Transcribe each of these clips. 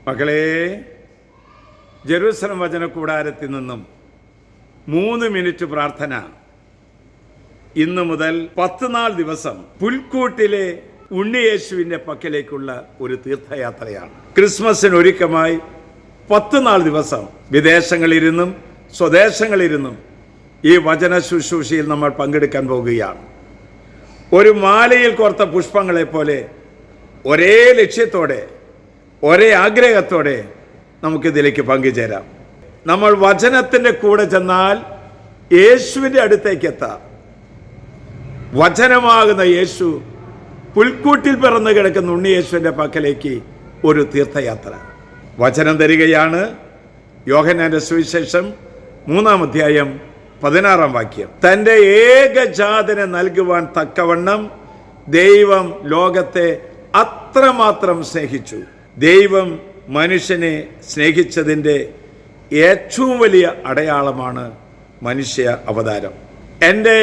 മക്കളെ, ജെറുസലം വചന കൂടാരത്തിൽ നിന്നും 3 മിനിറ്റ് പ്രാർത്ഥന. ഇന്ന് മുതൽ 10 നാൾ ദിവസം പുൽക്കൂട്ടിലെ ഉണ്ണിയേശുവിൻ്റെ പക്കലേക്കുള്ള ഒരു തീർത്ഥയാത്രയാണ്. ക്രിസ്മസിന് ഒരുക്കമായി 10 നാൾ ദിവസം വിദേശങ്ങളിലിരുന്നും സ്വദേശങ്ങളിലിരുന്നും ഈ വചന ശുശ്രൂഷയിൽ നമ്മൾ പങ്കെടുക്കാൻ പോകുകയാണ്. ഒരു മാലയിൽ കോർത്ത പുഷ്പങ്ങളെ പോലെ ഒരേ ലക്ഷ്യത്തോടെ, ഒരേ ആഗ്രഹത്തോടെ നമുക്കിതിലേക്ക് പങ്കുചേരാം. നമ്മൾ വചനത്തിൻ്റെ കൂടെ ചെന്നാൽ യേശുവിൻ്റെ അടുത്തേക്ക് എത്താം. വചനമാകുന്ന യേശു പുൽക്കൂട്ടിൽ പിറന്നു കിടക്കുന്ന ഉണ്ണിയേശുവിൻ്റെ പക്കലേക്ക് ഒരു തീർത്ഥയാത്ര. വചനം തരികയാണ് യോഹന്നാന്റെ സുവിശേഷം 3-ാം അധ്യായം 16-ാം വാക്യം. തൻ്റെ ഏകജാതനെ നൽകുവാൻ തക്കവണ്ണം ദൈവം ലോകത്തെ അത്രമാത്രം സ്നേഹിച്ചു. ദൈവം മനുഷ്യനെ സ്നേഹിച്ചതിൻ്റെ ഏറ്റവും വലിയ അടയാളമാണ് മനുഷ്യ അവതാരം. എൻ്റെ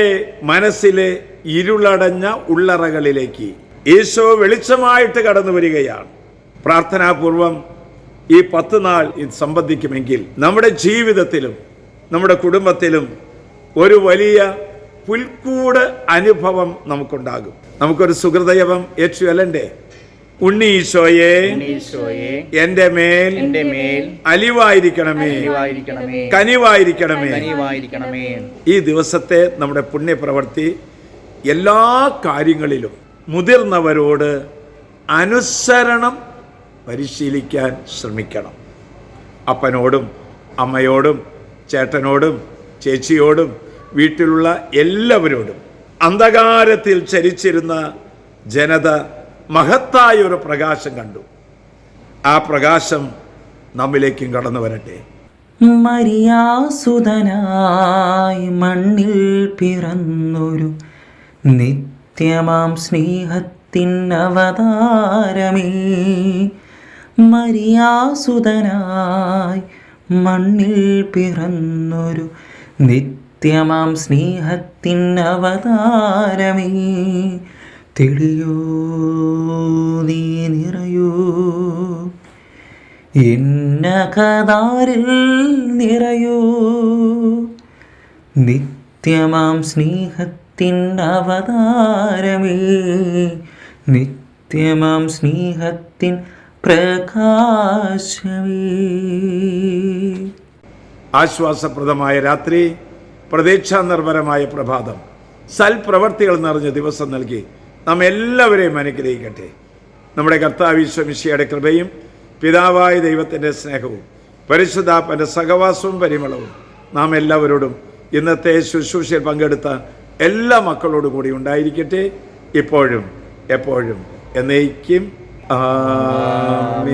മനസ്സിലെ ഇരുളടഞ്ഞ ഉള്ളറകളിലേക്ക് ഈശോ വെളിച്ചമായിട്ട് കടന്നു വരികയാണ്. പ്രാർത്ഥനാപൂർവം ഈ 10 നാൾ ഇത് സംബന്ധിക്കുമെങ്കിൽ നമ്മുടെ ജീവിതത്തിലും നമ്മുടെ കുടുംബത്തിലും ഒരു വലിയ പുൽക്കൂട് അനുഭവം നമുക്കുണ്ടാകും. നമുക്കൊരു സുഹൃദയവം ഏറ്റുചൊല്ലണ്ടേ? ഉണ്ണീശോയെ എന്റെ മേൽ അലിവായിരിക്കണമേ, കനിവായിരിക്കണമേ. ഈ ദിവസത്തെ നമ്മുടെ പുണ്യപ്രവൃത്തി എല്ലാ കാര്യങ്ങളിലും മുതിർന്നവരോട് അനുസരണം പരിശീലിക്കാൻ ശ്രമിക്കണം. അപ്പനോടും അമ്മയോടും ചേട്ടനോടും ചേച്ചിയോടും വീട്ടിലുള്ള എല്ലാവരോടും. അന്ധകാരത്തിൽ ചരിച്ചിരുന്ന ജനത മഹത്തായ ഒരു പ്രകാശം കണ്ടു. ആ പ്രകാശം നമ്മിലേക്കും കടന്നു വരട്ടെ. മരിയാസുതനായി മണ്ണിൽ പിറന്നൊരു നിത്യമാം സ്നേഹത്തിൻ അവതാരമേ, മരിയാസുതനായി മണ്ണിൽ പിറന്നൊരു നിത്യമാം സ്നേഹത്തിൻ അവതാരമേ, തെളിയൂ നീ നിറയൂ എന്നകതാരിൽ നിറയൂ, നിത്യമാം സ്നേഹത്തിൻ അവതാരമേ, നിത്യമാം സ്നേഹത്തിൻ പ്രകാശമേ. ആശ്വാസപ്രദമായ രാത്രി, പ്രതീക്ഷാനിർഭരമായ പ്രഭാതം, സൽപ്രവർത്തികൾ നിറഞ്ഞ ദിവസം നൽകി നാം എല്ലാവരെയും അനുഗ്രഹിക്കട്ടെ. നമ്മുടെ കർത്താവ് ഈശോ മിശിഹായുടെ കൃപയും പിതാവായ ദൈവത്തിൻ്റെ സ്നേഹവും പരിശുദ്ധാത്മാവിന്റെ സഹവാസവും പരിമളവും നാം എല്ലാവരോടും ഇന്നത്തെ ശുശ്രൂഷയിൽ പങ്കെടുത്ത എല്ലാ മക്കളോടും കൂടി ഉണ്ടായിരിക്കട്ടെ, ഇപ്പോഴും എപ്പോഴും എന്നേക്കും. ആമേൻ.